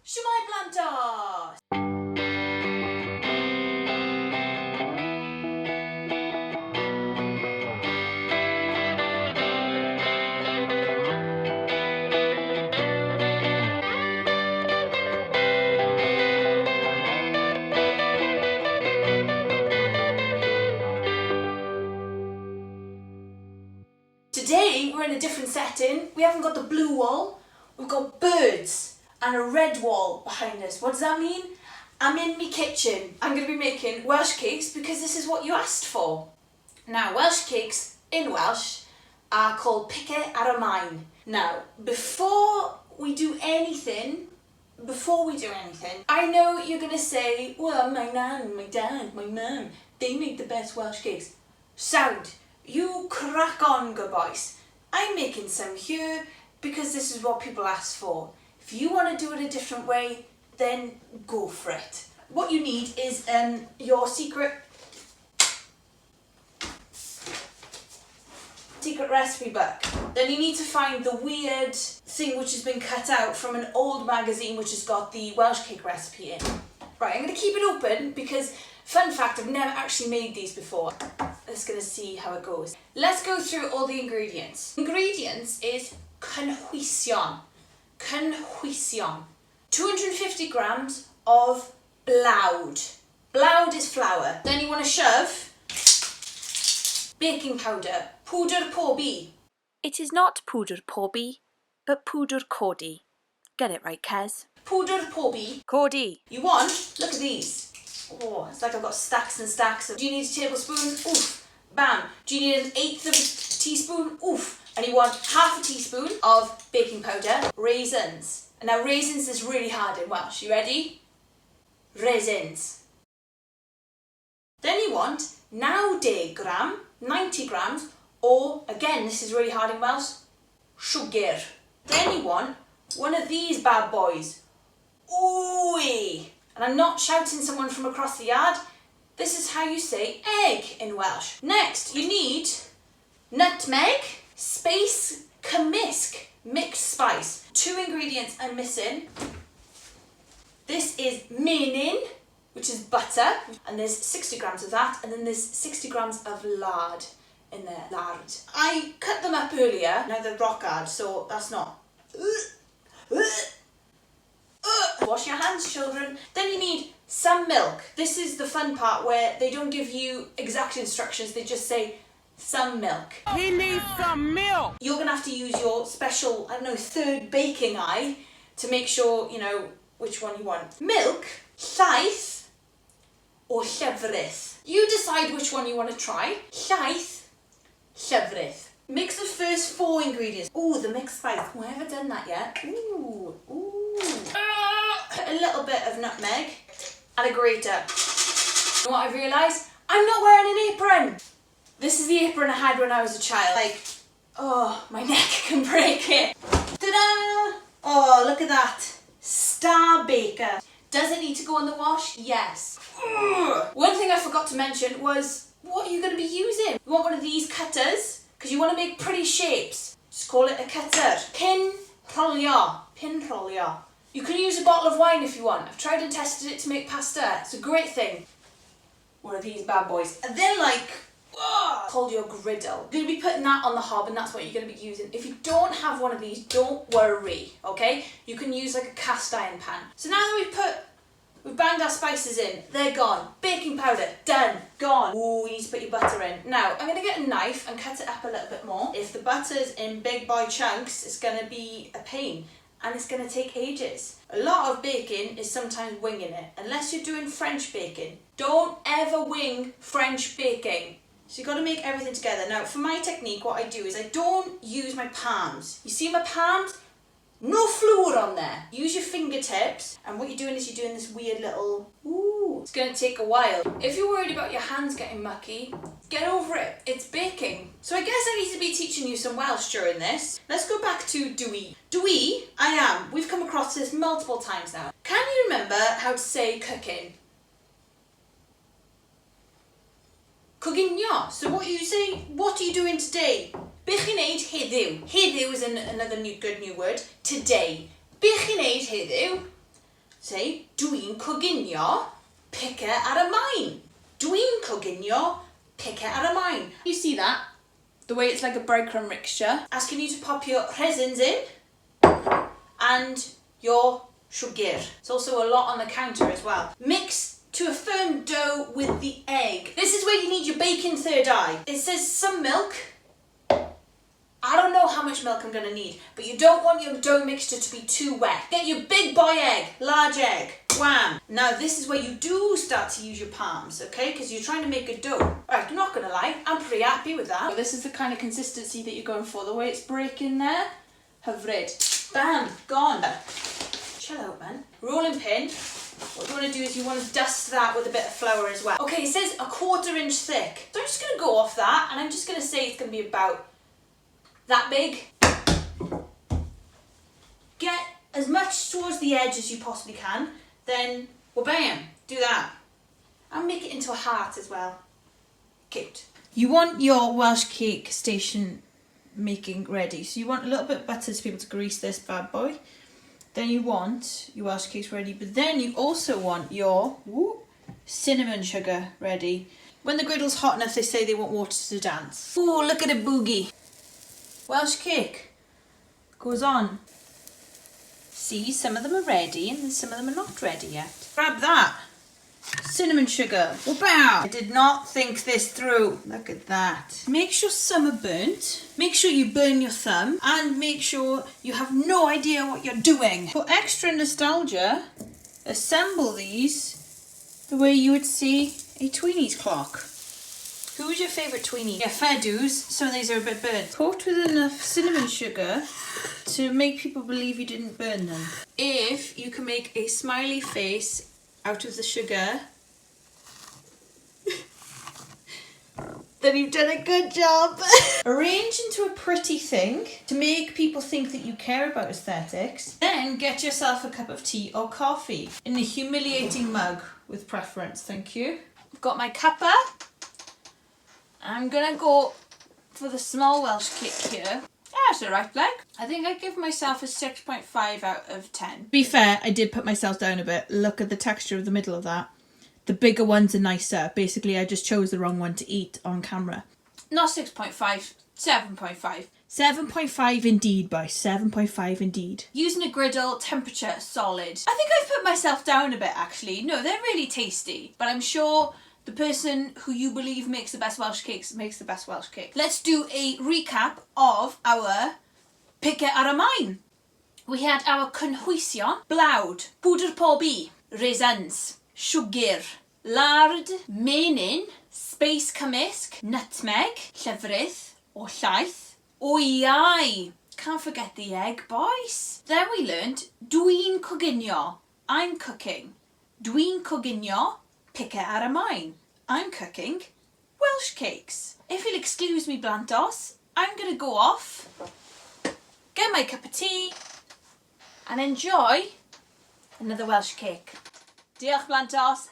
Shwmae Blantos! Today we're in a different setting. We haven't got the blue wall, we've got birds and a red wall behind us. What does that mean? I'm in my kitchen. I'm going to be making Welsh cakes because this is what you asked for. Now, Welsh cakes in Welsh are called Pice ar y Maen. Now, before we do anything, I know you're going to say, well, my nan, my dad, my mum, they make the best Welsh cakes. Sound. You crack on, good boys. I'm making some here because this is what people ask for. If you want to do it a different way, then go for it. What you need is your secret recipe book. Then you need to find the weird thing which has been cut out from an old magazine which has got the Welsh cake recipe in. Right, I'm going to keep it open because, fun fact, I've never actually made these before. Let's going to see how it goes. Let's go through all the ingredients. Ingredients is cynhwysion. 250 grams of blawd. Blawd is flour. Then you want to shove baking powder, pwdr pobi. It is not pwdr pobi, but pwdr codi. Get it right, Kez. Pwdr pobi. Codi. You want, look at these. Oh, it's like I've got stacks and stacks of. Do you need a tablespoon? Oof. Bam. Do you need an eighth of a teaspoon? Oof. And you want half a teaspoon of baking powder. Raisins. And now raisins is really hard in Welsh. You ready? Raisins. Then you want 90 grams, or again, this is really hard in Welsh, sugar. Then you want one of these bad boys. Ooh. And I'm not shouting someone from across the yard. This is how you say egg in Welsh. Next, you need nutmeg, space, cymysg, mixed spice. 2 ingredients I'm missing. This is Maen, which is butter, and there's 60 grams of that, and then there's 60 grams of lard in there. Lard. I cut them up earlier. Now they're rock hard, so that's not. Wash your hands, children. Then you need some milk. This is the fun part where they don't give you exact instructions, they just say some milk. He needs some milk! You're going to have to use your special, I don't know, third baking eye to make sure, you know, which one you want. Milk, llaeth, or llefrith. You decide which one you want to try. Llaeth, llefrith. Mix the first 4 ingredients. Ooh, the mixed spice. Oh, I haven't done that yet. Ooh, ooh. A little bit of nutmeg and a grater. You know what I've realised? I'm not wearing an apron. This is the apron I had when I was a child. Like, oh, my neck can break it. Ta-da! Oh, look at that. Star Baker. Does it need to go on the wash? Yes. One thing I forgot to mention was, what are you going to be using? You want one of these cutters? Because you want to make pretty shapes. Just call it a cutter. Pin rolio. Pin rolio. You can use a bottle of wine if you want. I've tried and tested it to make pasta. It's a great thing. One of these bad boys. And then called your griddle. You're going to be putting that on the hob and that's what you're going to be using. If you don't have one of these, don't worry, okay? You can use like a cast iron pan. So now that we've banged our spices in, they're gone. Baking powder, done, gone. Ooh, you need to put your butter in. Now, I'm going to get a knife and cut it up a little bit more. If the butter's in big boy chunks, it's going to be a pain. And it's going to take ages. A lot of baking is sometimes winging it, unless you're doing French baking. Don't ever wing French baking. So you've got to make everything together. Now, for my technique, what I do is I don't use my palms. You see my palms? No flour on there. Use your fingertips, and what you're doing is you're doing this weird little, ooh. It's going to take a while. If you're worried about your hands getting mucky, get over it. It's baking. So I guess I need to be teaching you some Welsh during this. Let's go back to dwi. Dwi, I am. We've come across this multiple times now. Can you remember how to say cooking? Coginio. So what you say, what are you doing today? Be chi'n neud heddiw. Heddiw is another good new word. Today. Be chi'n neud heddiw? Say, dwi'n coginio pice ar y Maen. Dwi'n coginio pice ar y Maen. You see that? The way it's like a breadcrumb rickshaw. Asking you to pop your resins in and your sugar. It's also a lot on the counter as well. Mix to a firm dough with the egg. This is where you need your baking third eye. It says some milk. I don't know how much milk I'm going to need, but you don't want your dough mixture to be too wet. Get your big boy egg, large egg, wham. Now this is where you do start to use your palms, okay? Because you're trying to make a dough. Right, I'm not going to lie, I'm pretty happy with that. So this is the kind of consistency that you're going for. The way it's breaking there, hyfryd. Bam, gone. Chill out, man. Rolling pin. What you want to do is you want to dust that with a bit of flour as well. Okay, it says 1/4 inch thick. So I'm just going to go off that and I'm just going to say it's going to be about that big. Get as much towards the edge as you possibly can. Then, well, bam, do that. And make it into a heart as well. Cute. You want your Welsh cake station making ready. So you want a little bit of butter to be able to grease this bad boy. Then you want your Welsh cakes ready. But then you also want your cinnamon sugar ready. When the griddle's hot enough, they say they want water to dance. Ooh, look at a boogie. Welsh cake goes on. See, some of them are ready and some of them are not ready yet. Grab that. Cinnamon sugar. Wow. I did not think this through. Look at that. Make sure some are burnt. Make sure you burn your thumb. And make sure you have no idea what you're doing. For extra nostalgia, assemble these the way you would see a tweenies clock. Who's your favourite tweenie? Yeah, fair dues. Some of these are a bit burnt. Coat with enough cinnamon sugar to make people believe you didn't burn them. If you can make a smiley face out of the sugar, then you've done a good job. Arrange into a pretty thing to make people think that you care about aesthetics. Then get yourself a cup of tea or coffee in a humiliating mug with preference, thank you. I've got my cuppa. I'm gonna go for the small Welsh cake here. That's the right leg. I think I give myself a 6.5 out of 10. To be fair, I did put myself down a bit. Look at the texture of the middle of that. The bigger ones are nicer. Basically, I just chose the wrong one to eat on camera. Not 6.5, 7.5. 7.5 indeed, boy. 7.5 indeed. Using a griddle, temperature solid. I think I've put myself down a bit actually. No, they're really tasty. But I'm sure the person who you believe makes the best Welsh cakes makes the best Welsh cake. Let's do a recap of our pice ar y Maen. We had our cynhwysion, blawd, pwdr pobi, raisins, sugar, lard, menyn, space cymysg, nutmeg, llefrith or llaeth, oiau. Can't forget the egg, boys. Then we learned dwi'n coginio, I'm cooking. Dwi'n coginio pice ar y Maen. I'm cooking Welsh cakes. If you'll excuse me, Blantos, I'm going to go off, get my cup of tea and enjoy another Welsh cake. Diolch, Blantos.